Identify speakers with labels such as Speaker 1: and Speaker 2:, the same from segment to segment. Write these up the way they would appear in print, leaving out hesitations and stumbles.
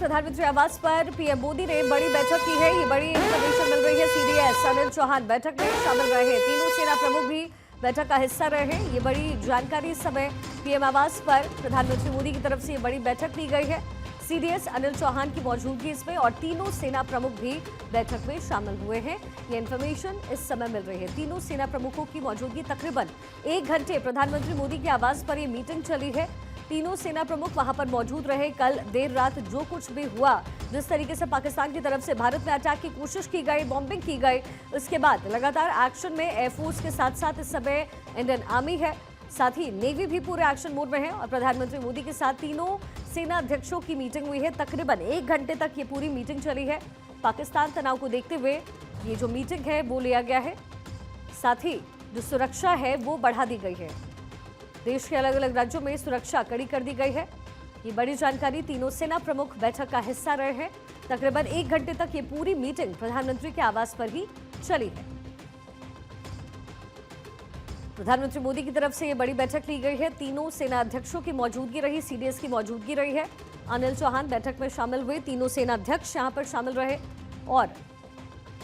Speaker 1: प्रधानमंत्री आवास पर पीएम मोदी ने बड़ी बैठक की है। ये बड़ी इंफॉर्मेशन मिल रही है। सीडीएस अनिल चौहान बैठक में शामिल रहे। तीनों सेना प्रमुख भी बैठक का हिस्सा रहे। ये बड़ी जानकारी इस समय पीएम आवास पर प्रधानमंत्री मोदी की तरफ से ये बड़ी बैठक ली गई है। सीडीएस अनिल चौहान की मौजूदगी इसमें और तीनों सेना प्रमुख भी बैठक में शामिल हुए हैं। ये इंफॉर्मेशन इस समय मिल रही है। तीनों सेना प्रमुखों की मौजूदगी तकरीबन 1 घंटे प्रधानमंत्री मोदी के आवास पर ये मीटिंग चली है। तीनों सेना प्रमुख वहां पर मौजूद रहे। कल देर रात जो कुछ भी हुआ, जिस तरीके से पाकिस्तान की तरफ से भारत में अटैक की कोशिश की गई, बॉम्बिंग की गई, उसके बाद लगातार एक्शन में एयरफोर्स के साथ साथ इस समय इंडियन आर्मी है, साथ ही नेवी भी पूरे एक्शन मोड में है और प्रधानमंत्री मोदी के साथ तीनों सेना अध्यक्षों की मीटिंग हुई है। तकरीबन 1 घंटे तक ये पूरी मीटिंग चली है। पाकिस्तान तनाव को देखते हुए ये जो मीटिंग है वो लिया गया है। साथ ही जो सुरक्षा है वो बढ़ा दी गई है। देश के अलग अलग राज्यों में सुरक्षा कड़ी कर दी गई है। ये बड़ी जानकारी, तीनों सेना प्रमुख बैठक का हिस्सा रहे हैं। तकरीबन 1 घंटे तक ये पूरी मीटिंग प्रधानमंत्री के आवास पर ही चली है। प्रधानमंत्री मोदी की तरफ से ये बड़ी बैठक ली गई है। तीनों सेना अध्यक्षों की मौजूदगी रही, सीडीएस की मौजूदगी रही है। अनिल चौहान बैठक में शामिल हुए। तीनों सेना अध्यक्ष यहां पर शामिल रहे और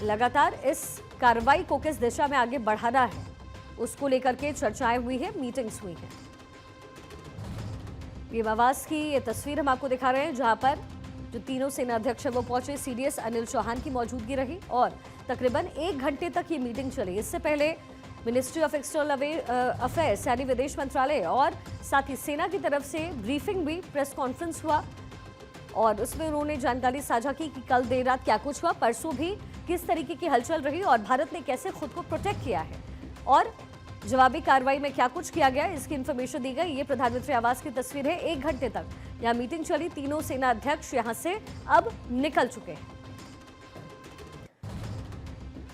Speaker 1: लगातार इस कार्रवाई को किस दिशा में आगे बढ़ाना है उसको लेकर के चर्चाएं हुई है, मीटिंग्स हुई हैं। पीएम आवास की ये तस्वीर हम आपको दिखा रहे हैं, जहां पर जो तीनों सेना अध्यक्ष है वो पहुंचे। सीडीएस अनिल चौहान की मौजूदगी रही और तकरीबन 1 घंटे तक ये मीटिंग चली। इससे पहले मिनिस्ट्री ऑफ एक्सटर्नल अफेयर्स यानी विदेश मंत्रालय और साथ ही सेना की तरफ से ब्रीफिंग भी, प्रेस कॉन्फ्रेंस हुआ और उसमें उन्होंने जानकारी साझा की कि कल देर रात क्या कुछ हुआ, परसों भी किस तरीके की हलचल रही और भारत ने कैसे खुद को प्रोटेक्ट किया है और जवाबी कार्रवाई में क्या कुछ किया गया, इसकी इंफॉर्मेशन दी गई। ये प्रधानमंत्री आवास की तस्वीर है। 1 घंटे तक यहां मीटिंग चली। तीनों सेना अध्यक्ष यहां से अब निकल चुके हैं।